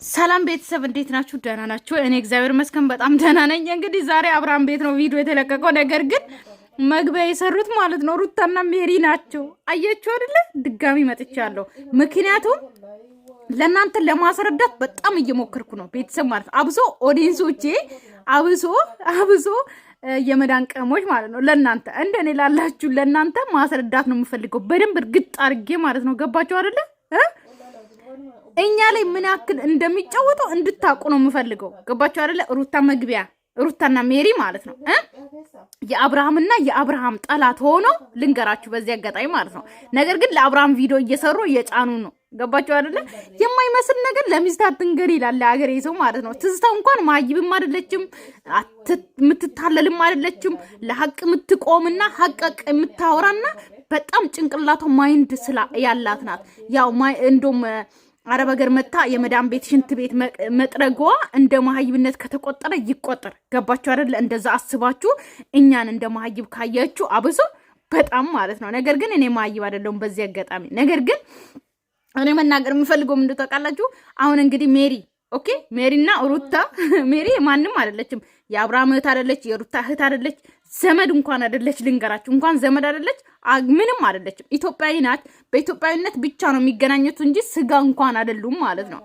ሰላም ቤተሰብ እንዴት ናችሁ? ደህና ናችሁ? እኔ እግዚአብሔር ይመስገን በጣም ደህና ነኝ። እንግዲህ ዛሬ አብርሃም ቤት ነው ቪዲዮ የተለቀቀው። ነገር ግን መግቢያ የሰሩት ማለት ነው ሩታና ሜሪ ናቸው። አያችሁ አይደለ? ድጋሚ መጥቻለሁ። ምክንያቱም ለእናንተ ለማስረዳት በጣም እየሞከርኩ ነው ቤተሰብ ማለት ነው። አብሶ ኦዲየንሶቼ አብሶ የመዳን ቀሞች ማለት ነው። ለእናንተ እንደኔ ላላችሁ ለእናንተ ማስረዳት ነው የምፈልገው በደንብ እርግጥ አድርጌ ማለት ነው። ገባችሁ አይደለ? እኛ ላይ ምን ያክል እንደሚጫወተው እንድታቁ ነው የምፈልገው። ገባችሁ አይደለ? ሩታ መግቢያ ሩታና ሜሪ ማለት ነው የአብርሃምና የአብርሃም ጠላት ሆኖ ልንገራችሁ በዚህ አጋጣሚ ማለት ነው። ነገር ግን ለአብርሃም ቪዲዮ እየሰሩ እየጫኑ ነው። ገባችሁ አይደለ? የማይመስል ነገር ለሚስት አትንገሪ ይላል አገሬ ሰው ማለት ነው። ትዝታ እንኳን ማይብም አይደለችም፣ የምትታለልም አይደለችም። ለሐቅ የምትቆምና ሐቅ የምታወራና በጣም ጭንቅላቷ ማይንድ ስላ ያላት ናት። ያው እንደም አረብ ሀገር መታ የመዳም ቤት ሽንት ቤት መጥረጓ እንደ ማህይብነት ከተቆጠረ ይቆጠር። ገባችሁ አይደለ? እንደዛ አስባችሁ እኛን እንደ ማህይብ ካያችሁ አብሶ በጣም ማለት ነው። ነገር ግን እኔ ማህይብ አይደለሁም በዚህ አጋጣሚ። ነገር ግን እኔ መናገር የምፈልገው ምንድነው ታውቃላችሁ? አሁን እንግዲህ ሜሪ ሜሪና ሩታ ሜሪ ማንንም አይደለችም። የአብርሃም እህት አይደለች፣ የሩታ እህት አይደለች፣ ዘመድ እንኳን አይደለች። ልንገራችሁ እንኳን ዘመድ አይደለች፣ ምንም አይደለችም። ኢትዮጵያዊ ናት። በኢትዮጵያዊነት ብቻ ነው የሚገናኙት እንጂ ስጋ እንኳን አይደሉም ማለት ነው።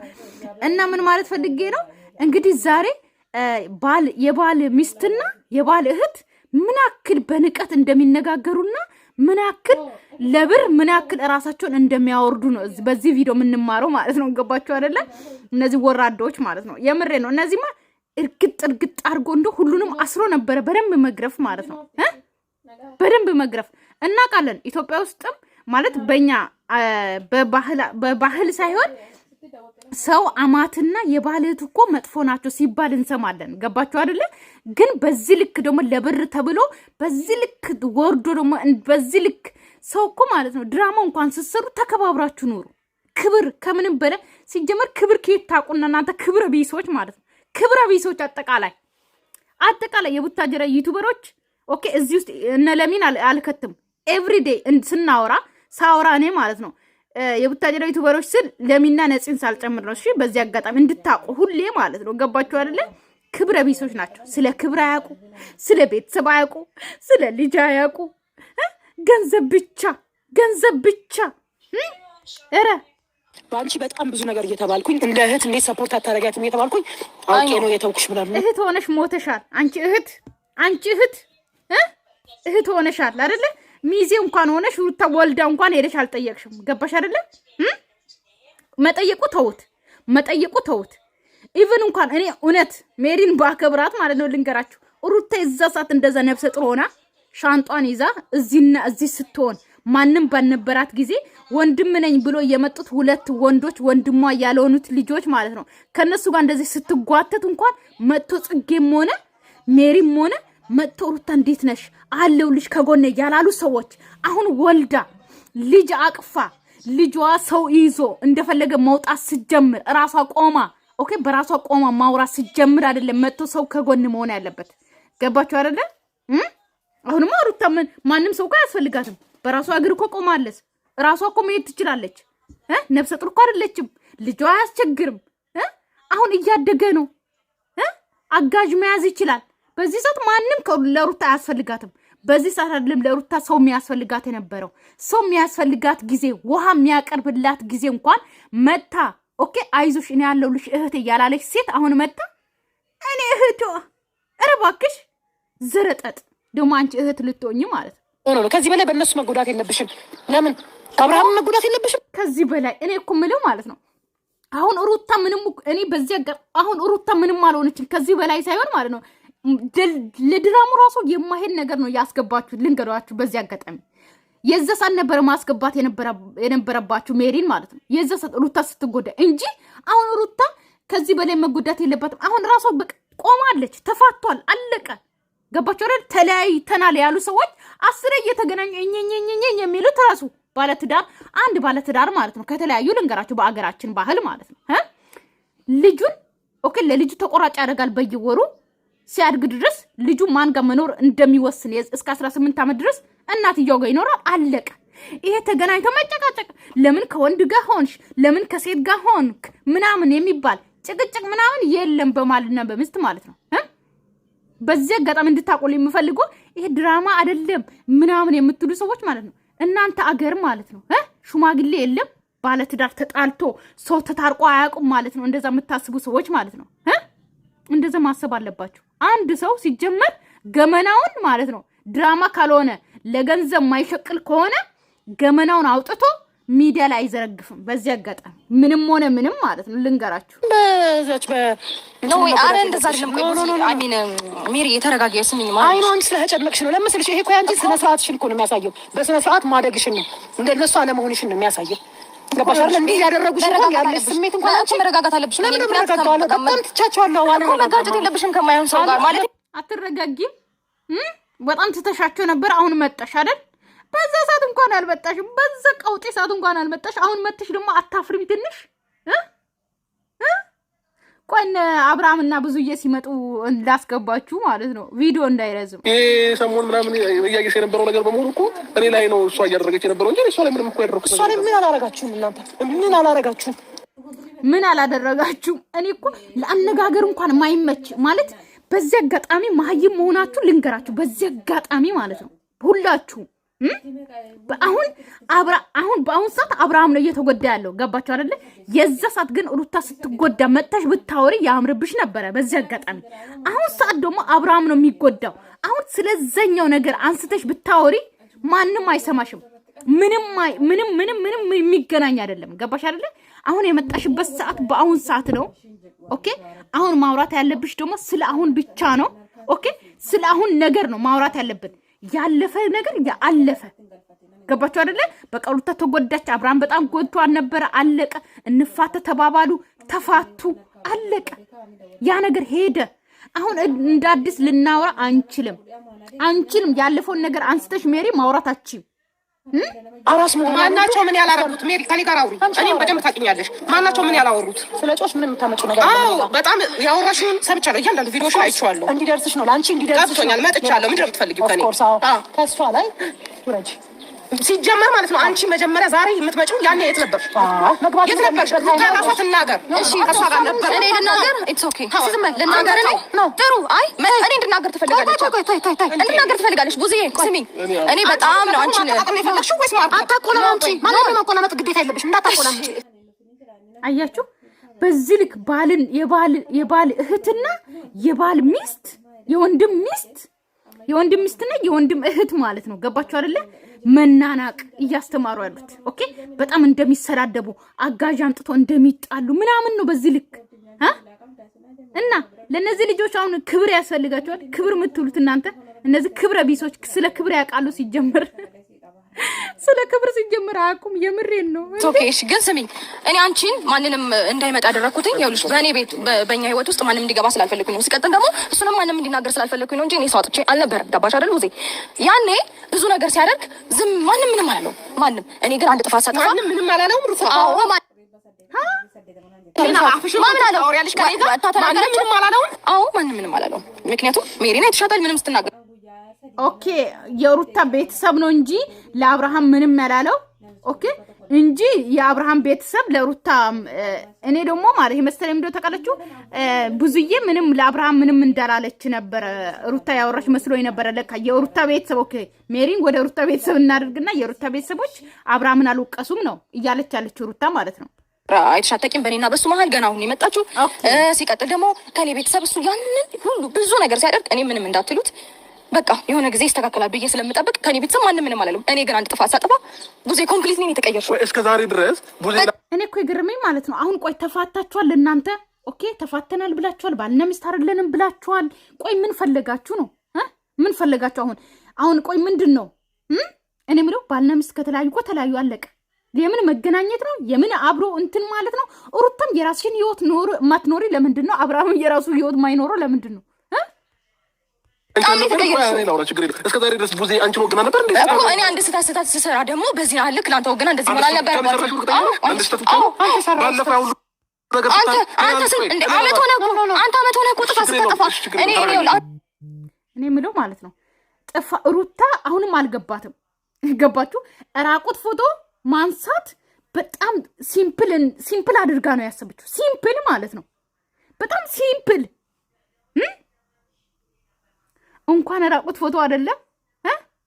እና ምን ማለት ፈልጌ ነው እንግዲህ ዛሬ የባል ሚስትና የባል እህት ምን ያክል በንቀት እንደሚነጋገሩና ምን ያክል ለብር ምን ያክል ራሳቸውን እንደሚያወርዱ ነው በዚህ ቪዲዮ የምንማረው ማለት ነው። ገባችሁ አይደለ? እነዚህ ወራዶች ማለት ነው። የምሬ ነው። እነዚህማ እርግጥ አድርጎ እንደው ሁሉንም አስሮ ነበረ በደንብ መግረፍ ማለት ነው። በደንብ መግረፍ እናውቃለን። ኢትዮጵያ ውስጥም ማለት በእኛ በባህል ሳይሆን ሰው አማትና የባህልት እኮ መጥፎ ናቸው ሲባል እንሰማለን። ገባችሁ አይደለ? ግን በዚህ ልክ ደግሞ ለብር ተብሎ በዚህ ልክ ወርዶ ደግሞ በዚህ ልክ ሰው እኮ ማለት ነው ድራማ እንኳን ስትሰሩ ተከባብራችሁ ኑሩ። ክብር ከምንም በላይ ሲጀመር ክብር ከየት ታውቁና እናንተ ክብረ ቢሶች ማለት ነው። ክብረ ቢሶች አጠቃላይ የቡታጀራ ዩቲዩበሮች ኦኬ። እዚህ ውስጥ እነ ለሚን አልከትም ኤቭሪዴይ ሳወራ እኔ ማለት ነው የቡታጀራ ዩቲዩበሮች ስል ለሚና ነፂን ሳልጨምር ነው። እሺ በዚህ አጋጣሚ እንድታቁ ሁሌ ማለት ነው። ገባችሁ አይደለ? ክብረ ቢሶች ናቸው። ስለ ክብር አያውቁ፣ ስለ ቤተሰብ አያውቁ፣ ስለ ልጅ አያውቁ። ገንዘብ ብቻ እረ ባንቺ በጣም ብዙ ነገር እየተባልኩኝ እንደ እህት እንዴት ሰፖርት አታረጋትም እየተባልኩኝ አውቄ ነው የተውኩሽ ምናምን። እህት ሆነሽ ሞተሻል። አንቺ እህት ሆነሻል አይደለ? ሚዜ እንኳን ሆነሽ ሩታ ወልዳ እንኳን ሄደሽ አልጠየቅሽም። ገባሽ አይደለ? መጠየቁ ተውት። ኢቭን እንኳን እኔ እውነት ሜሪን ባከብራት ማለት ነው ልንገራችሁ፣ ሩታ እዛ ሰዓት እንደዛ ነፍሰ ጥሩ ሆና ሻንጧን ይዛ እዚህና እዚህ ስትሆን ማንም ባልነበራት ጊዜ ወንድም ነኝ ብሎ የመጡት ሁለት ወንዶች ወንድሟ ያልሆኑት ልጆች ማለት ነው ከነሱ ጋር እንደዚህ ስትጓተት እንኳን መጥቶ ጽጌም ሆነ ሜሪም ሆነ መጥቶ ሩታ እንዴት ነሽ አለሁልሽ ከጎኔ ያላሉ ሰዎች አሁን ወልዳ ልጅ አቅፋ ልጇ ሰው ይዞ እንደፈለገ መውጣት ሲጀምር ራሷ ቆማ ኦኬ በራሷ ቆማ ማውራት ሲጀምር አይደለም መጥቶ ሰው ከጎን መሆን ያለበት። ገባችሁ አይደለ? አሁንማ ሩታ ማንም ሰው ጋር ያስፈልጋትም። በራሷ እግር እኮ ቆማለች። ራሷ እኮ መሄድ ትችላለች። ነፍሰ ጡር እኮ አይደለችም። ልጇ አያስቸግርም። አሁን እያደገ ነው። አጋዥ መያዝ ይችላል። በዚህ ሰዓት ማንም ለሩታ አያስፈልጋትም። በዚህ ሰዓት አይደለም ለሩታ ሰው የሚያስፈልጋት የነበረው። ሰው የሚያስፈልጋት ጊዜ ውሃ የሚያቀርብላት ጊዜ እንኳን መታ ኦኬ አይዞሽ እኔ ያለሁልሽ እህት እያላለች ሴት አሁን መታ እኔ እህቷ ኧረ እባክሽ ዘረጠጥ ደግሞ አንቺ እህት ልትሆኚ ማለት ነው። ከዚህ በላይ በእነሱ መጎዳት የለብሽም። ለምን ከአብርሃም መጎዳት የለብሽም? ከዚህ በላይ እኔ እኮ የምለው ማለት ነው አሁን ሩታ ምንም አልሆነችም። ከዚህ በላይ ሳይሆን ማለት ነው ለድራሙ ራሱ የማይሄድ ነገር ነው ያስገባችሁ። ልንገራችሁ በዚህ አጋጣሚ የዛ ሰዓት ነበረ ማስገባት የነበረባችሁ ሜሪን ማለት ነው። የዛ ሰዓት ሩታ ስትጎዳ እንጂ አሁን ሩታ ከዚህ በላይ መጎዳት የለባትም። አሁን ራሷ ቆማለች፣ ተፋቷል፣ አለቀ። ገባችሁ አይደል? ተለያይተናል ያሉ ሰዎች 10 እየተገናኙ እኝኝኝኝ የሚሉት ራሱ ባለትዳር ማለት ነው ከተለያዩ ልንገራችሁ በአገራችን ባህል ማለት ነው ልጁን ኦኬ ለልጁ ተቆራጭ ያደርጋል በየወሩ ሲያድግ ድረስ ልጁ ማን ጋር መኖር እንደሚወስን እስከ 18 ዓመት ድረስ እናትየው ጋር ይኖራል። አለቀ። ይሄ ተገናኝቶ መጨቃጨቅ ለምን ከወንድ ጋር ሆንሽ ለምን ከሴት ጋር ሆንክ ምናምን የሚባል ጭቅጭቅ ምናምን የለም በማልና በሚስት ማለት ነው። በዚህ አጋጣሚ እንድታቆሉ የምፈልገው ይሄ ድራማ አይደለም ምናምን የምትሉ ሰዎች ማለት ነው። እናንተ አገር ማለት ነው ሽማግሌ የለም ባለትዳር ተጣልቶ ሰው ተታርቆ አያውቁም ማለት ነው። እንደዛ የምታስቡ ሰዎች ማለት ነው እንደዛ ማሰብ አለባችሁ። አንድ ሰው ሲጀመር ገመናውን ማለት ነው ድራማ ካልሆነ ለገንዘብ ማይሸቅል ከሆነ ገመናውን አውጥቶ ሚዲያ ላይ አይዘረግፍም። በዚህ አጋጣሚ ምንም ሆነ ምንም ማለት ነው ልንገራችሁ። በዛች ነው አረ እንደዛ አይደለም። ቆይ አሚን ሜሪ የተረጋጋየ ስሚኝ ማለት አይኗን ስለጨነቅሽ ነው ለምስልሽ። ይሄ እኮ ያንቺ ስነ ስርዓትሽን እኮ ነው የሚያሳየው። በስነ ስርዓት ማደግሽን ነው እንደነሱ አለመሆንሽን ነው የሚያሳየው። ገባሽ አይደል? እንዴ ያደረጉሽ ነው ያለሽ ስሜት እንኳን አንቺ መረጋጋት አለብሽ። ለምን መረጋጋት በጣም ትቻቻለሁ ዋና መረጋጋት የለብሽም ከማይሆን ሰው ጋር ማለት አትረጋጊም። በጣም ትተሻቸው ነበር። አሁን መጣሽ አይደል? በዛ ሰዓት እንኳን አልመጣሽም። በዛ ቀውጤ ሰዓት እንኳን አልመጣሽ። አሁን መጥሽ ደግሞ አታፍሪም ትንሽ? ቆይ አብርሃምና ብዙዬ ሲመጡ እንዳስገባችሁ ማለት ነው ቪዲዮ እንዳይረዝም። ሰሞኑን ምናምን እያየሽ የነበረው ነገር በሙሉ እኮ እኔ ላይ ነው እሷ እያደረገች የነበረው እንጂ እሷ ላይ ምንም እኮ ያደረኩት እሷ ላይ ምን አላረጋችሁም እናንተ? ምን አላረጋችሁም? ምን አላደረጋችሁም? እኔ እኮ ለአነጋገር እንኳን ማይመች ማለት በዚህ አጋጣሚ ማህይም መሆናችሁ ልንገራችሁ። በዚህ አጋጣሚ ማለት ነው ሁላችሁ አሁን በአሁን ሰዓት አብርሃም ነው እየተጎዳ ያለው። ገባችሁ አይደለ? የዛ ሰዓት ግን ሩታ ስትጎዳ መጥተሽ ብታወሪ ያምርብሽ ነበረ። በዚህ አጋጣሚ አሁን ሰዓት ደግሞ አብርሃም ነው የሚጎዳው። አሁን ስለዛኛው ነገር አንስተሽ ብታወሪ ማንም አይሰማሽም። ምንም የሚገናኝ አይደለም። ገባሽ አይደለ? አሁን የመጣሽበት ሰዓት በአሁን ሰዓት ነው። ኦኬ። አሁን ማውራት ያለብሽ ደግሞ ስለ አሁን ብቻ ነው። ኦኬ። ስለ አሁን ነገር ነው ማውራት ያለብን። ያለፈ ነገር ያለፈ። ገባችሁ አይደለ? በቃ ሩታ ተጎዳች፣ አብርሃም በጣም ጎድቷል ነበረ። አለቀ። እንፋተ ተባባሉ፣ ተፋቱ፣ አለቀ። ያ ነገር ሄደ። አሁን እንደ አዲስ ልናወራ አንችልም። ያለፈውን ነገር አንስተሽ ሜሪ ማውራታችን አራስ ማናቸው ምን ያላረጉት ሜሪ ከኔ ጋር አውሪ። እኔም በደንብ ታውቂኛለሽ። ማናቸው ምን ያላወሩት ስለ ጮሽ ምንም የምታመጪው ነገር አዎ፣ በጣም ያወራሽውን ሰምቻለሁ። እያንዳንዱ ቪዲዮሽ አይቼዋለሁ። እንዲደርስሽ ነው ለአንቺ እንዲደርስሽ ገብቶኛል። መጥቻለሁ። ምንድን ነው የምትፈልጊው ከኔ? ከእሷ ላይ ውረጅ። ሲጀመር ማለት ነው አንቺ መጀመሪያ ዛሬ የምትመጪው ያኔ የት ነበር? የት ነበር? ከራሷ ትናገር። እሺ ከሷ ጋር ነበር። እኔ ልናገር? ኢትስ ኦኬ። ዝም በል ልናገር ነው። ጥሩ። አይ እኔ እንድናገር ትፈልጋለች። እንድናገር ትፈልጋለች። ቡዝዬ ስሚኝ፣ እኔ በጣም ነው አንቺን የፈለግሽው ወይስ አታቆላምጪ? ማለት ማቆላመጥ ግዴታ የለብሽ። እንዳታቆላምጪ። አያችሁ፣ በዚህ ልክ ባልን የባል እህትና የባል ሚስት የወንድም ሚስትና የወንድም እህት ማለት ነው። ገባችሁ አይደለ? መናናቅ እያስተማሩ ያሉት ኦኬ። በጣም እንደሚሰዳደቡ አጋዥ አምጥቶ እንደሚጣሉ ምናምን ነው በዚህ ልክ እና ለነዚህ ልጆች አሁን ክብር ያስፈልጋቸዋል። ክብር የምትሉት እናንተ እነዚህ ክብረ ቢሶች ስለ ክብር ያውቃሉ ሲጀምር ስለ ክብር ሲጀምር አያውቁም። የምሬን ነው። ኦኬ እሺ፣ ግን ስሚኝ፣ እኔ አንቺን ማንንም እንዳይመጣ ያደረኩትኝ ይኸውልሽ፣ በእኔ ቤት በእኛ ህይወት ውስጥ ማንም እንዲገባ ስላልፈለኩኝ ነው። ሲቀጥል ደግሞ እሱንም ማንም እንዲናገር ስላልፈለኩኝ ነው እንጂ እኔ ሰው አጥቼ አልነበረም። ገባሽ አይደል? ቡዜ ያኔ ብዙ ነገር ሲያደርግ ዝም ማንም ምንም አላለው። ማንም እኔ ግን አንድ ጥፋት ሳጠፋ ማንም ምንም አላለውም። ሩታ አዎ ማንም ምንም አላለውም። ምክንያቱም ሜሪና የተሻታል ምንም ስትናገር ኦኬ። የሩታ ቤተሰብ ነው እንጂ ለአብርሃም ምንም ያላለው ኦኬ እንጂ የአብርሃም ቤተሰብ ለሩታ እኔ ደግሞ ማለት የመሰለኝ እንደው ተቀለችው ብዙዬ ምንም ለአብርሃም ምንም እንዳላለች ነበር ሩታ ያወራች መስሎኝ ነበር። ለካ የሩታ ቤተሰብ ኦኬ ሜሪን ወደ ሩታ ቤተሰብ እናድርግና የሩታ ቤተሰቦች አብርሃምን አልወቀሱም ነው እያለች ያለችው ሩታ ማለት ነው። አይተሻተቂም በእኔና በሱ መሀል ገና አሁን የመጣችው። ሲቀጥል ደግሞ ከኔ ቤተሰብ እሱ ያንን ሁሉ ብዙ ነገር ሲያደርግ እኔ ምንም እንዳትሉት በቃ የሆነ ጊዜ ይስተካከላል ብዬ ስለምጠብቅ ከኔ ቤተሰብ ማንም ምንም አላለም። እኔ ግን አንድ ጥፋት ሳጠፋ ቡዜ ኮምፕሊትሊ ነው የተቀየርሽው። እስከ ዛሬ ድረስ ቡዜ እኔ እኮ ይገርመኝ ማለት ነው። አሁን ቆይ ተፋታችኋል እናንተ ኦኬ፣ ተፋተናል ብላችኋል፣ ባልና ሚስት አይደለንም ብላችኋል። ቆይ ምን ፈለጋችሁ ነው? ምን ፈለጋችሁ አሁን ቆይ ምንድን ነው? እኔ ምለው ባልና ሚስት ከተለያዩ እኮ ተለያዩ፣ አለቀ። የምን መገናኘት ነው? የምን አብሮ እንትን ማለት ነው? ሩታም የራስሽን ህይወት ኖር ማትኖሪ ለምንድን ነው? አብርሃም የራሱ ህይወት ማይኖረው ለምንድን ነው? እስከዛሬ ድረስ ቡዜ አንቺ ወግና ነበር እንዴ? እኔ አንድ ስህተት ስሰራ ደግሞ በዚህ አልክ ለአንተ ወግና እንደዚህ ማለት ነበር። እኔ የምለው ማለት ነው ሩታ አሁንም አልገባትም። ገባችሁ? ራቁት ፎቶ ማንሳት በጣም ሲምፕል አድርጋ ነው ያሰበችው። ሲምፕል ማለት ነው በጣም ሲምፕል እንኳን ራቁት ፎቶ አይደለም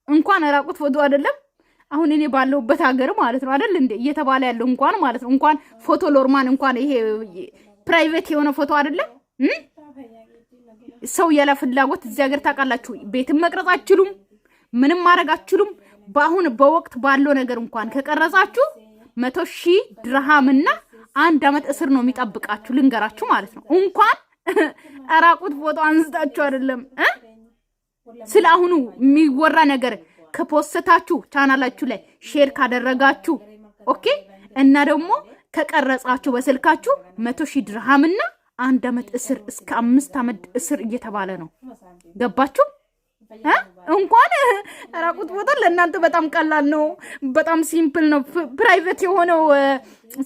እንኳን ራቁት ፎቶ አይደለም። አሁን እኔ ባለውበት ሀገር ማለት ነው አይደል እንዴ እየተባለ ያለው እንኳን ማለት ነው እንኳን ፎቶ ሎርማን እንኳን ይሄ ፕራይቬት የሆነ ፎቶ አይደለም። ሰው ያለ ፍላጎት እዚህ ሀገር ታውቃላችሁ ቤትም መቅረጽ አትችሉም፣ ምንም ማድረግ አትችሉም። በአሁን በወቅት ባለው ነገር እንኳን ከቀረጻችሁ 100,000 ድርሃምና 1 አመት እስር ነው የሚጠብቃችሁ ልንገራችሁ ማለት ነው። እንኳን ራቁት ፎቶ አንስታችሁ አይደለም ስለ አሁኑ የሚወራ ነገር ከፖስታችሁ ቻናላችሁ ላይ ሼር ካደረጋችሁ ኦኬ እና ደግሞ ከቀረጻችሁ በስልካችሁ 100,000 ድርሃምና 1 አመት እስር እስከ 5 አመት እስር እየተባለ ነው። ገባችሁ? እንኳን ራቁት ፎቶ ለእናንተ በጣም ቀላል ነው፣ በጣም ሲምፕል ነው። ፕራይቬት የሆነው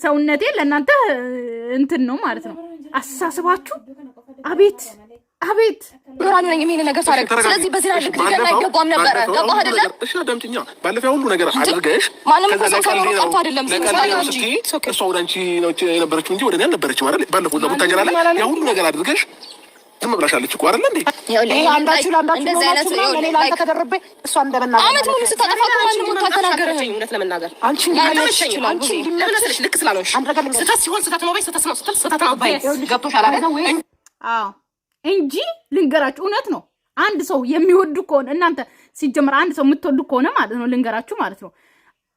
ሰውነቴ ለእናንተ እንትን ነው ማለት ነው። አስተሳስባችሁ አቤት አቤት ኖራኝ ነኝ የሚል ነገር ሳረግ ስለዚህ በዚህ ላይ ልክ ሊገና ይገባም ነበር። ገባህ አይደለ? እሺ አዳምጪኛ። ባለፈው ሁሉ ነገር አድርገሽ ማንም ሰው ከመረቀቱ አይደለም እንጂ እሷ ወደ አንቺ ነው የነበረችው እንጂ ወደ እኔ አልነበረችም አይደል? ባለፈው ደግሞ ታጀራለ ያ ሁሉ ነገር አድርገሽ ዝም ብላሻለች እኮ አይደል እንዴ? ይሄ አንዳችሁ ለአንዳችሁ ነው እኔ ላንተ ተደረበ እሷ እንደበና አመት ሙሉ ስታጠፋ ማንም ተናገረኝ። እውነት ለመናገር አንቺ ለምንስልሽ ልክ ስላልሆንሽ ስህተት ሲሆን ስህተት ነው በይ ስህተት ነው በይ ገብቶሻል አይደል? አዎ እንጂ ልንገራችሁ እውነት ነው። አንድ ሰው የሚወዱ ከሆነ እናንተ ሲጀምር አንድ ሰው የምትወዱ ከሆነ ማለት ነው ልንገራችሁ ማለት ነው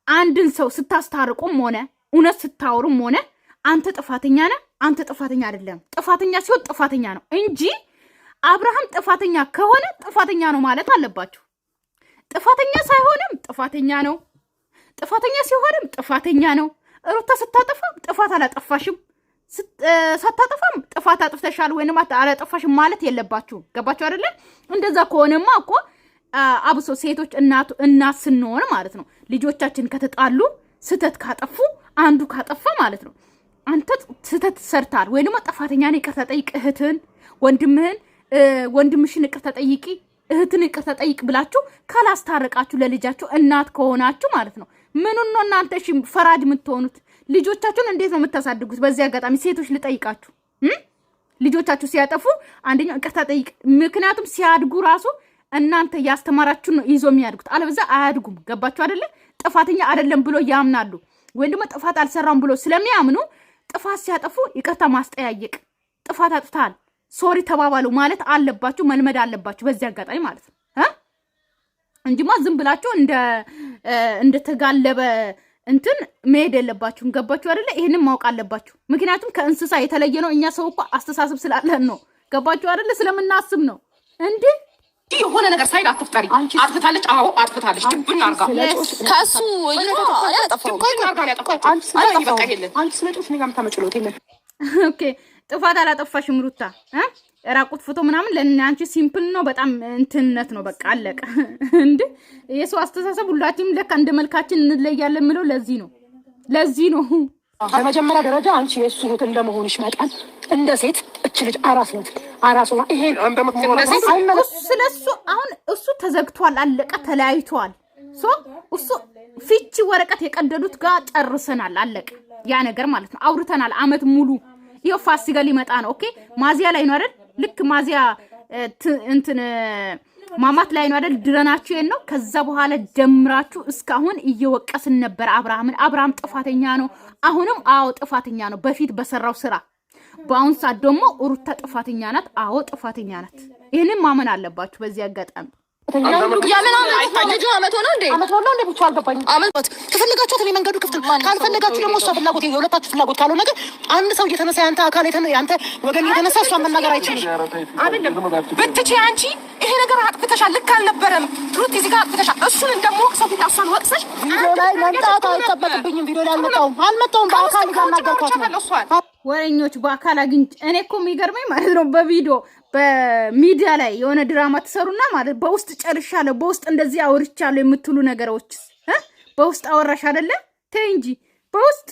አንድን ሰው ስታስታርቁም ሆነ እውነት ስታወሩም ሆነ አንተ ጥፋተኛ ነህ አንተ ጥፋተኛ አይደለም። ጥፋተኛ ሲሆን ጥፋተኛ ነው እንጂ አብርሃም ጥፋተኛ ከሆነ ጥፋተኛ ነው ማለት አለባችሁ። ጥፋተኛ ሳይሆንም ጥፋተኛ ነው፣ ጥፋተኛ ሲሆንም ጥፋተኛ ነው። ሩታ ስታጠፋ ጥፋት አላጠፋሽም፣ ሳታጠፋም ጥፋት አጥፍተሻል ወይንም አላጠፋሽም ማለት የለባችሁ። ገባችሁ አይደለ? እንደዛ ከሆነማ እኮ አብሶ ሴቶች እናት ስንሆን ማለት ነው ልጆቻችን ከተጣሉ ስተት ካጠፉ አንዱ ካጠፋ ማለት ነው አንተ ስተት ሰርታል ወይንም ጥፋተኛ ነህ ይቅርታ ጠይቅ እህትን ወንድምሽን ይቅርታ ጠይቂ እህትን ይቅርታ ጠይቅ ብላችሁ ካላስታረቃችሁ ለልጃችሁ እናት ከሆናችሁ ማለት ነው ምኑን ነው እናንተ እሺ ፈራጅ የምትሆኑት? ልጆቻችሁን እንዴት ነው የምታሳድጉት? በዚህ አጋጣሚ ሴቶች ልጠይቃችሁ ልጆቻችሁ ሲያጠፉ አንደኛው ይቅርታ ጠይቅ። ምክንያቱም ሲያድጉ ራሱ እናንተ ያስተማራችሁ ነው ይዞ የሚያድጉት፣ አለበዛ አያድጉም። ገባችሁ አይደለ? ጥፋተኛ አይደለም ብሎ ያምናሉ ወይም ደግሞ ጥፋት አልሰራም ብሎ ስለሚያምኑ ጥፋት ሲያጠፉ ይቅርታ ማስጠያየቅ፣ ጥፋት አጥፍታል ሶሪ ተባባሉ ማለት አለባችሁ፣ መልመድ አለባችሁ በዚህ አጋጣሚ ማለት ነው እንጂማ ዝም ብላችሁ እንደ ተጋለበ እንትን መሄድ የለባችሁም። ገባችሁ አይደለ? ይሄንን ማወቅ አለባችሁ። ምክንያቱም ከእንስሳ የተለየ ነው። እኛ ሰው እኮ አስተሳሰብ ስላለን ነው። ገባችሁ አይደለ? ስለምናስብ ነው እንዴ የሆነ ነገር ሳይድ አትፍጠሪ። አጥፍታለች። አዎ አጥፍታለች። ትብን አርጋ ከሱ ኦኬ ጥፋት አላጠፋሽም ሩታ። ራቁት ፎቶ ምናምን ለእናንቺ ሲምፕል ነው፣ በጣም እንትነት ነው። በቃ አለቀ። እንዴ የሰው አስተሳሰብ ሁላችንም ለካ እንደ መልካችን እንለያለን ምለው ለዚህ ነው። በመጀመሪያ ደረጃ አንቺ የእሱ እህት እንደመሆንሽ መጠን እንደ ሴት እች ልጅ አራስ ናት። አራስ ነው ይሄ ስለሱ አሁን እሱ ተዘግቷል፣ አለቀ፣ ተለያይቷል። እሱ ፍቺ ወረቀት የቀደዱት ጋር ጨርሰናል፣ አለቀ። ያ ነገር ማለት ነው አውርተናል። አመት ሙሉ ይኸው ፋሲካ ሊመጣ ነው። ኦኬ ማዚያ ላይ ነው አይደል? ልክ ማዚያ እንትን ማማት ላይ ነው አይደል? ድረናችሁ ነው። ከዛ በኋላ ጀምራችሁ እስካሁን እየወቀስን ነበር አብርሃም ጥፋተኛ ነው። አሁንም አዎ ጥፋተኛ ነው በፊት በሰራው ስራ። በአሁን ሰዓት ደግሞ ሩታ ጥፋተኛ ናት። አዎ ጥፋተኛ ናት። ይሄንን ማመን አለባችሁ በዚህ አጋጣሚ። ልጁ አመት ሆነው እንዴ? አመት ሆነው እንዴ? ብቻ አልገባኝም። አመት ከፈለጋችሁት እኔ መንገዱ ክፍት ነው። ካልፈለጋችሁ ደግሞ እሷ ፍላጎት የሁለታችሁ ፍላጎት ካልሆነ ነገር አንድ ሰው እየተነሳ ያንተ አካል ያንተ ወገን እየተነሳ እሷን መናገር አይችልም። አይደለም ብትቼ አንቺ ይሄ ነገር አጥፍተሻል፣ ልክ አልነበረም ሩት እዚህ ጋር አጥፍተሻል። እሱን እንደሞቅሰው ፊት እሷን ወቅሰሽ ቪዲዮ ላይ መምጣት አይጠበቅብኝም። ቪዲዮ ላይ አልመጣሁም። በአካል ካናገርኳት ነው። ወሬኞች በአካል አግኝቼ እኔ እኮ የሚገርመኝ ማለት ነው በቪዲዮ በሚዲያ ላይ የሆነ ድራማ ትሰሩና ማለት በውስጥ ጨርሻለሁ በውስጥ እንደዚህ አውርቻለሁ የምትሉ ነገሮች በውስጥ አወራሽ አይደለ? ተይ እንጂ በውስጥ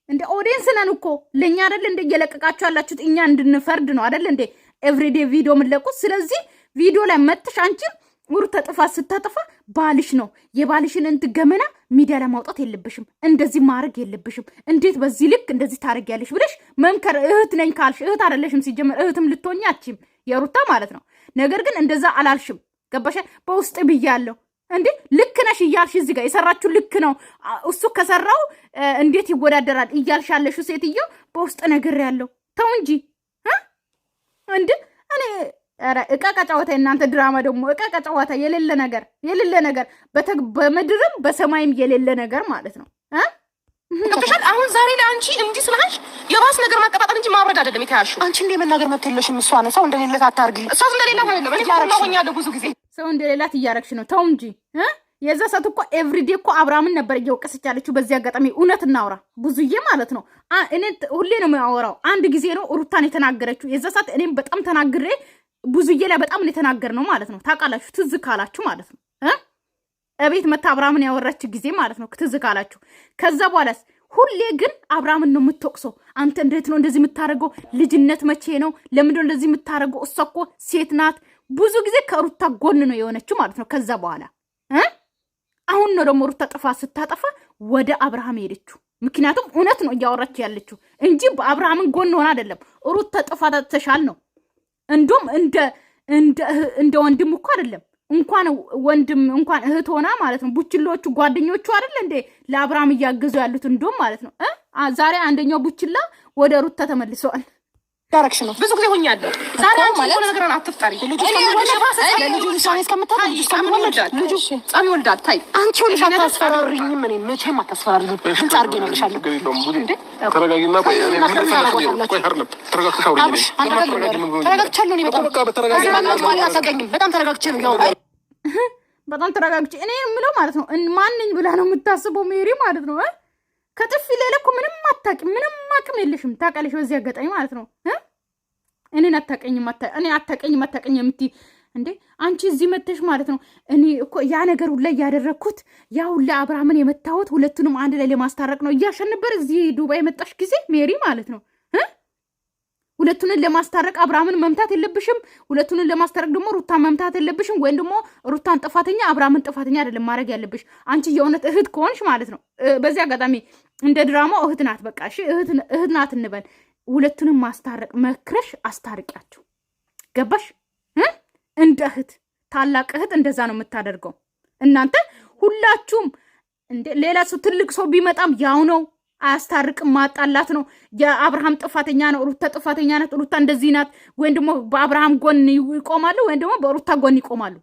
እንደ ኦዲየንስ ነን እኮ ለኛ አይደል እንደ እየለቀቃችሁ ያላችሁት እኛ እንድንፈርድ ነው አይደል እንደ ኤቭሪዴ ቪዲዮ የምትለቁት። ስለዚህ ቪዲዮ ላይ መጥተሽ አንቺ ሩታ ጥፋት ስታጠፋ ባልሽ ነው የባልሽን ገመና ሚዲያ ለማውጣት የለብሽም። እንደዚህ ማድረግ የለብሽም። እንዴት በዚህ ልክ እንደዚህ ታደርጊያለሽ ብለሽ መምከር። እህት ነኝ ካልሽ እህት አይደለሽም። ሲጀመር እህትም ልትሆኚ አትችይም የሩታ ማለት ነው። ነገር ግን እንደዛ አላልሽም። ገባሽ? በውስጥ ብያለሁ እንዴ ልክ ነሽ እያልሽ እዚህ ጋር የሰራችሁ ልክ ነው። እሱ ከሰራው እንዴት ይወዳደራል እያልሽ ያለሽው ሴትዮ በውስጥ ነገር ያለው ተው እንጂ እንዴ እኔ እቃቃ ጨዋታ እናንተ ድራማ ደግሞ እቃቃ ጨዋታ የሌለ ነገር በምድርም በሰማይም የሌለ ነገር ማለት ነው። ገብቶሻል? አሁን ዛሬ ላይ አንቺ እንዲህ ስላልሽ የባስ ነገር ማቀጣጠል እንጂ ማብረድ አይደለም የተያዝሽው። አንቺ እንደ መናገር መብት የለሽም። እሷ ነው ሰው እንደሌላት አታርጊ። እሷ እንደሌላት አይደለም እኔ ሆኛለሁ ብዙ ጊዜ ሰው እንደሌላት እያረግሽ ነው። ተው እንጂ የዛ ሰዓት እኮ ኤቭሪዴ እኮ አብርሃምን ነበር እየወቀሰች ያለችው። በዚህ አጋጣሚ እውነት እናውራ ብዙዬ ማለት ነው። እኔ ሁሌ ነው የማወራው። አንድ ጊዜ ነው ሩታን የተናገረችው። የዛ ሰዓት እኔም በጣም ተናግሬ ብዙዬ ላይ በጣም የተናገር ነው ማለት ነው። ታውቃላችሁ ትዝ ካላችሁ ማለት ነው። እቤት መታ አብርሃምን ያወራች ጊዜ ማለት ነው ትዝ ካላችሁ። ከዛ በኋላስ ሁሌ ግን አብርሃምን ነው የምትወቅሰው። አንተ እንዴት ነው እንደዚህ የምታደርገው? ልጅነት መቼ ነው? ለምንድን ነው እንደዚህ የምታደርገው? እሷ እኮ ሴት ናት። ብዙ ጊዜ ከሩታ ጎን ነው የሆነችው ማለት ነው። ከዛ በኋላ አሁን ነው ደግሞ ሩታ ጥፋት ስታጠፋ ወደ አብርሃም ሄደችው። ምክንያቱም እውነት ነው እያወራች ያለችው እንጂ በአብርሃምን ጎን ሆነ አይደለም። ሩታ ጥፋት ተሻል ነው እንዶም እንደ ወንድም እኮ አይደለም እንኳን ወንድም እንኳን እህት ሆና ማለት ነው። ቡችሎቹ ጓደኞቹ አይደል እንዴ ለአብርሃም እያገዙ ያሉት እንዶም ማለት ነው። ዛሬ አንደኛው ቡችላ ወደ ሩታ ተመልሰዋል። ዳይሬክሽን ነው ብዙ ጊዜ ሆኛለሁ። ዛሬ አንቺ ሆነ ነገር አትፍጠሪ። ልጁ ይወልዳል። ታይ አንቺ ሆነሽ አታስፈራሪኝም። እኔ መቼም አታስፈራሪኝም። ምን ጻርጌ ነው ልሻለሁ። ተረጋጊና ቆይ እኔ ምን ተረጋግተሽ ተረጋግቻለሁ። በጣም ተረጋግቼ ነው ያወራው። በጣም ተረጋግቼ እኔ የምለው ማለት ነው ማንኝ ብላ ነው የምታስበው ሜሪ ማለት ነው። ከጥፊ ሌላ እኮ ምንም አታውቂም፣ ምንም አቅም የለሽም። ታውቃለሽ በዚህ አጋጣሚ ማለት ነው። እኔን አታውቀኝም የምትይ እንዴ አንቺ እዚህ መተሽ ማለት ነው። እኔ እኮ ያ ነገር ሁላ እያደረግኩት ያ ሁላ አብርሃምን የመታወት ሁለቱንም አንድ ላይ ለማስታረቅ ነው እያልሽ ነበር እዚህ ዱባይ የመጣሽ ጊዜ ሜሪ ማለት ነው። ሁለቱንን ለማስታረቅ አብርሃምን መምታት የለብሽም። ሁለቱንን ለማስታረቅ ደግሞ ሩታን መምታት የለብሽም። ወይም ደግሞ ሩታን ጥፋተኛ አብርሃምን ጥፋተኛ አይደለም ማድረግ ያለብሽ። አንቺ የእውነት እህት ከሆንሽ ማለት ነው። በዚህ አጋጣሚ እንደ ድራማው እህት ናት፣ በቃ እሺ እህት ናት እንበል። ሁለቱንም ማስታረቅ መክረሽ አስታርቂያቸው። ገባሽ? እንደ እህት ታላቅ እህት እንደዛ ነው የምታደርገው። እናንተ ሁላችሁም ሌላ ሰው ትልቅ ሰው ቢመጣም ያው ነው አያስታርቅም። ማጣላት ነው። የአብርሃም ጥፋተኛ ነው፣ ሩታ ጥፋተኛ ናት፣ ሩታ እንደዚህ ናት። ወይም ደግሞ በአብርሃም ጎን ይቆማሉ ወይም ደግሞ በሩታ ጎን ይቆማሉ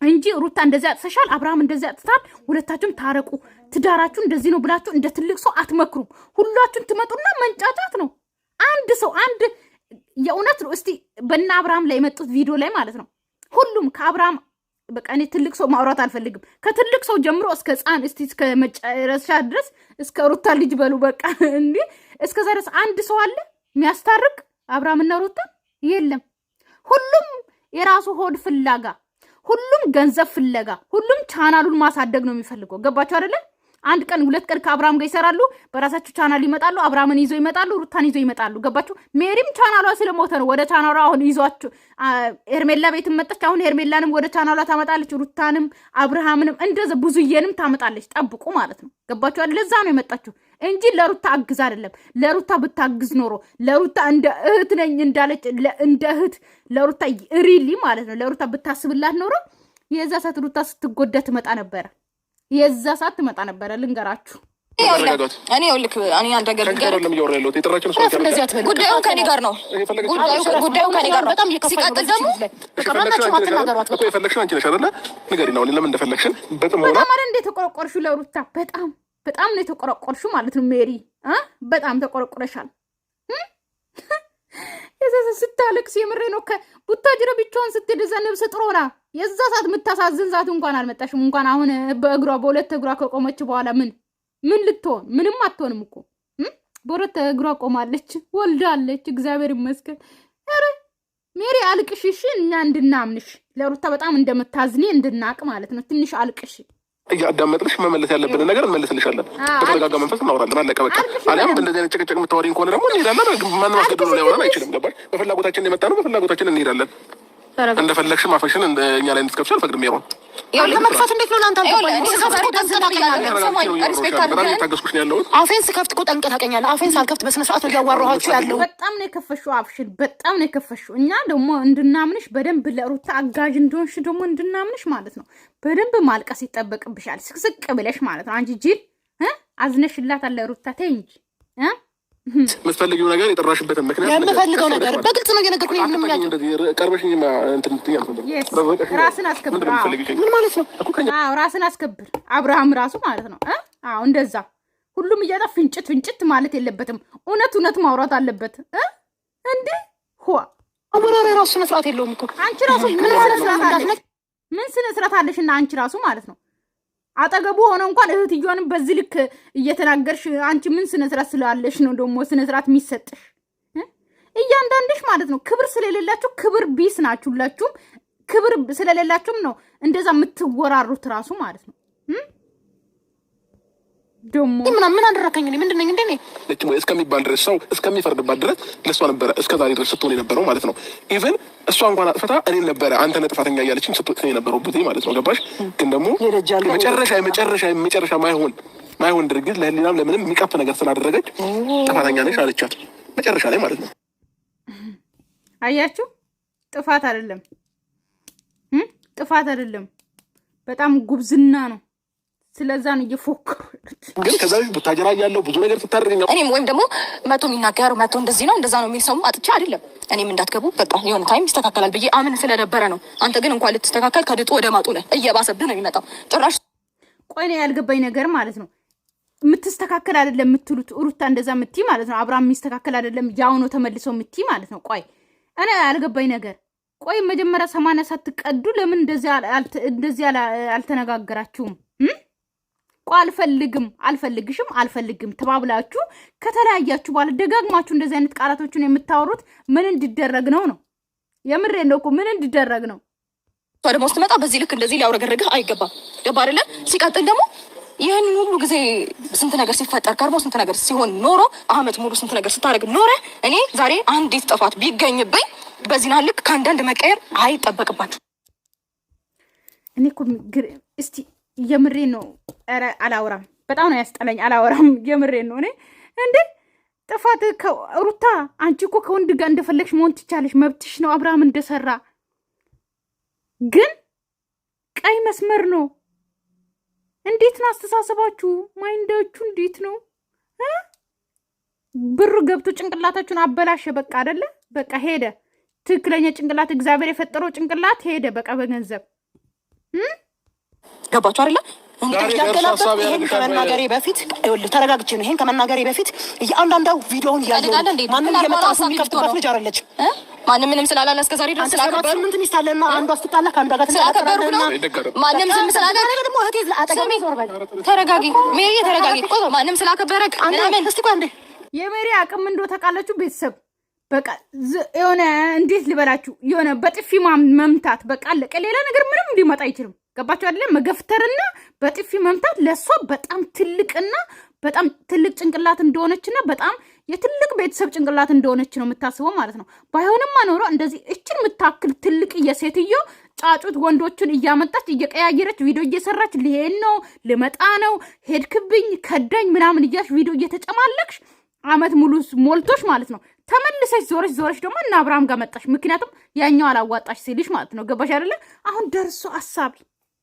እንጂ ሩታ እንደዚህ አጥተሻል፣ አብርሃም እንደዚህ አጥታል፣ ሁለታችሁም ታረቁ፣ ትዳራችሁ እንደዚህ ነው ብላችሁ እንደ ትልቅ ሰው አትመክሩም። ሁላችሁም ትመጡና መንጫጫት ነው። አንድ ሰው የእውነት ነው። እስቲ በእነ አብርሃም ላይ የመጡት ቪዲዮ ላይ ማለት ነው ሁሉም ከአብርሃም በቃ እኔ ትልቅ ሰው ማውራት አልፈልግም። ከትልቅ ሰው ጀምሮ እስከ ህፃን እስከ መጨረሻ ድረስ እስከ ሩታ ልጅ በሉ በቃ እንዴ እስከዛ ድረስ አንድ ሰው አለ የሚያስታርቅ አብርሃምና ሩታ? የለም። ሁሉም የራሱ ሆድ ፍላጋ፣ ሁሉም ገንዘብ ፍለጋ፣ ሁሉም ቻናሉን ማሳደግ ነው የሚፈልገው። ገባችሁ አይደለ? አንድ ቀን ሁለት ቀን ከአብርሃም ጋር ይሰራሉ፣ በራሳቸው ቻናል ይመጣሉ፣ አብርሃምን ይዞ ይመጣሉ፣ ሩታን ይዞ ይመጣሉ። ገባችሁ? ሜሪም ቻናሏ ስለሞተ ነው ወደ ቻናሏ አሁን ይዟችሁ። ሄርሜላ ቤትም መጣች፣ አሁን ሄርሜላንም ወደ ቻናሏ ታመጣለች፣ ሩታንም አብርሃምንም እንደዛ ብዙዬንም ታመጣለች። ጠብቁ ማለት ነው። ገባችሁ? ለዛ ነው የመጣችሁ እንጂ ለሩታ አግዝ አይደለም። ለሩታ ብታግዝ ኖሮ ለሩታ እንደ እህት ነኝ እንዳለች እንደ እህት ለሩታ ሪሊ ማለት ነው ለሩታ ብታስብላት ኖሮ የዛ ሰዓት ሩታ ስትጎዳ ትመጣ ነበረ። የዛ ሰዓት ትመጣ ነበረ። ልንገራችሁ እኔ ይኸውልህ እኔ አንድ ነገር ጉዳዩ ከኔ ጋር ነው። ጉዳዩ ከኔ ጋር ነው። ሲቀጥል ደግሞ የፈለግሽን አንቺ ነሽ አይደለ? ንገሪኝ አሁን ለምን እንደፈለግሽን በጥሞና በጣም እንደ ተቆረቆርሹ ለሩታ በጣም ነው የተቆረቆርሹ ማለት ነው። ሜሪ በጣም ተቆረቆረሻል። የዛ ስታለቅስ የምሬ ነው። ከቡታጅራ ብቻዋን ስትሄድ እዛ ነብሰ ጥሩ ሆና የዛ ሰዓት የምታሳዝን ሰዓት እንኳን አልመጣሽም። እንኳን አሁን በሁለት እግሯ ከቆመች በኋላ ምን ልትሆን? ምንም አትሆንም እኮ በሁለት እግሯ ቆማለች፣ ወልዳለች። እግዚአብሔር ይመስገን። ኧረ ሜሪ አልቅሽሽ እኛ እንድናምንሽ ለሩታ በጣም እንደምታዝኒ እንድናቅ ማለት ነው። ትንሽ አልቅሽ። እያዳመጥንሽ መመለስ ያለብንን ነገር እንመልስልሻለን። በተረጋጋ መንፈስ እናወራለን። አለቀ በቃ። አሊያም እንደዚህ አይነት ጭቅጭቅ የምታወሪኝ ከሆነ ደግሞ እንሄዳለን። ማንም አስገድዶ ሊያወራን አይችልም። ገባሽ? በፍላጎታችን የመጣ ነው፣ በፍላጎታችን እንሄዳለን። እንደፈለግሽ ማፈሽን እኛ ላይ እንድትከፍሽ አልፈቅድም። ይሮን መክፈት እንዴት ነው ለአንተ? አፌን ስከፍት እኮ ጠንቀህ ታውቀኛለህ። አፌን ሳልከፍት በስነ ስርዓት ነው እያዋራኋችሁ ያለው። በጣም ነው የከፈሽው አፍሽን፣ በጣም ነው የከፈሽው። እኛ ደግሞ እንድናምንሽ በደንብ ለሩታ አጋዥ እንደሆንሽ ደግሞ እንድናምንሽ ማለት ነው በደንብ ማልቀስ ይጠበቅብሻል። ስቅስቅ ብለሽ ማለት ነው። አንቺ ጅል አዝነሽላታል ለሩታ። ተይ እንጂ የምትፈልጊው ነገር የጠራሽበትን ምክንያት የምፈልገው ነገር በግልጽ ነው እየነገርኩኝ። ራስን አስከብር። ምን ማለት ነው? ራስን አስከብር። አብርሃም ራሱ ማለት ነው። እንደዛ ሁሉም እያጣ ፍንጭት ማለት የለበትም። እውነት ማውራት አለበት። እንዴ አወራሪ ራሱ ስነ ስርዓት የለውም እኮ። አንቺ ራሱ ምን ስነ ስርዓት አለሽና አንቺ ራሱ ማለት ነው አጠገቡ ሆነ እንኳን እህትዮንም በዚህ ልክ እየተናገርሽ አንቺ ምን ስነ ስርዓት ስላለሽ ነው ደግሞ ስነ ስርዓት የሚሰጥሽ? እያንዳንድሽ ማለት ነው ክብር ስለሌላችሁ ክብር ቢስ ናችሁላችሁም። ክብር ስለሌላችሁም ነው እንደዛ የምትወራሩት ራሱ ማለት ነው። ደግሞ ምን አደረከኝ? ምንድን ነኝ እንዴ? እስከሚባል ድረስ ሰው እስከሚፈርድባት ድረስ ለእሷ ነበረ እስከዛሬ ድረስ ስትሆን የነበረው ማለት ነው። ኢቨን እሷ እንኳን አጥፍታ እኔን ነበረ አንተ ነህ ጥፋተኛ እያለችኝ ስትወቅሰኝ የነበረው ጊዜ ማለት ነው። ገባሽ? ግን ደግሞ መጨረሻ ማይሆን ድርጊት ለህሊናም ለምንም የሚቀፍ ነገር ስላደረገች ጥፋተኛ ነሽ አለቻት መጨረሻ ላይ ማለት ነው። አያችሁ፣ ጥፋት አይደለም በጣም ጉብዝና ነው። ስለዛ ነው እየፎከሩ ግን ከዛ ብታጀራ ያለው ብዙ ነገር ስታደርገኛ እኔም ወይም ደግሞ መቶ የሚናገሩ መቶ እንደዚህ ነው እንደዛ ነው የሚል ሰው አጥቻ አይደለም። እኔም እንዳትገቡ በቃ የሆነ ታይም ይስተካከላል ብዬ አምን ስለነበረ ነው። አንተ ግን እንኳን ልትስተካከል ከድጡ ወደ ማጡ ላይ እየባሰብህ ነው የሚመጣው ጭራሽ። ቆይ ነው ያልገባኝ ነገር ማለት ነው የምትስተካከል አይደለም የምትሉት ሩታ እንደዛ የምትይ ማለት ነው። አብርሃም የሚስተካከል አይደለም ያው ነው ተመልሰው የምትይ ማለት ነው። ቆይ እኔ ያልገባኝ ነገር ቆይ መጀመሪያ 80 ሳትቀዱ ለምን እንደዚህ አልተነጋገራችሁም? አልፈልግሽም ተባብላችሁ ከተለያያችሁ በኋላ ደጋግማችሁ እንደዚህ አይነት ቃላቶችን የምታወሩት ምን እንዲደረግ ነው? የምሬን ነው እኮ ምን እንዲደረግ ነው? ደግሞ ስትመጣ በዚህ ልክ እንደዚህ ሊያውረገረግህ አይገባም። ገባ አይደለ? ሲቀጥል ደግሞ ይህን ሁሉ ጊዜ ስንት ነገር ሲፈጠር ከርሞ ስንት ነገር ሲሆን ኖሮ አመት ሙሉ ስንት ነገር ስታደርግ ኖረ። እኔ ዛሬ አንዲት ጥፋት ቢገኝብኝ በዚህና ልክ ከአንዳንድ መቀየር አይጠበቅባችሁ። እኔ እኮ እስቲ የምሬን ነው። ኧረ አላወራም። በጣም ነው ያስጠላኝ። አላወራም። የምሬን ነው። እኔ እንዴ ጥፋት ሩታ አንቺ እኮ ከወንድ ጋር እንደፈለግሽ መሆን ትቻለሽ፣ መብትሽ ነው። አብርሃም እንደሰራ ግን ቀይ መስመር ነው። እንዴት ነው አስተሳሰባችሁ? ማይንዳችሁ እንዴት ነው? ብሩ ገብቶ ጭንቅላታችሁን አበላሸ። በቃ አይደለ? በቃ ሄደ። ትክክለኛ ጭንቅላት እግዚአብሔር የፈጠረው ጭንቅላት ሄደ። በቃ በገንዘብ ገባችሁ አይደለ? ይሄን ከመናገሬ በፊት ተረጋግቼ ነው። ይሄን ከመናገሬ በፊት እያንዳንዱ ቪዲዮውን እያየሁ ማንም እየመጣ የሚከፍትበት ልጅ አይደለች። ማንም ምንም ስላላለ እስከዛሬ ድረስ ስላከበሩ ምን ትንሽ ታለና አንዷ ስትጣላ ከአንዷ ጋር ስላከበሩ ነው። ማንም ዝም ስላላለ ደግሞ እህቴ አጠገቤ ተረጋጊ፣ ሜሪ ተረጋጊ። ማንም ስላከበረክ ምናምን እስቲ ቆይ እንዴ የሜሪ አቅም እንደው ታውቃላችሁ ቤተሰብ በቃ የሆነ እንዴት ልበላችሁ የሆነ በጥፊ መምታት በቃ አለቀ። ሌላ ነገር ምንም ሊመጣ አይችልም። ገባችሁ አይደለ? መገፍተርና በጥፊ መምታት ለሷ በጣም ትልቅና በጣም ትልቅ ጭንቅላት እንደሆነችና በጣም የትልቅ ቤተሰብ ጭንቅላት እንደሆነች ነው የምታስበው ማለት ነው። ባይሆንማ ኖሮ እንደዚህ እችን የምታክል ትልቅ የሴትዮ ጫጩት ወንዶችን እያመጣች እየቀያየረች ቪዲዮ እየሰራች ልሄድ ነው ልመጣ ነው ሄድክብኝ ከዳኝ ምናምን እያልሽ ቪዲዮ እየተጨማለቅሽ አመት ሙሉ ሞልቶሽ ማለት ነው። ተመልሰሽ ዞረሽ ደግሞ እና አብርሃም ጋር መጣሽ። ምክንያቱም ያኛው አላዋጣሽ ሲልሽ ማለት ነው። ገባሽ አይደለ? አሁን ደርሶ አሳቢ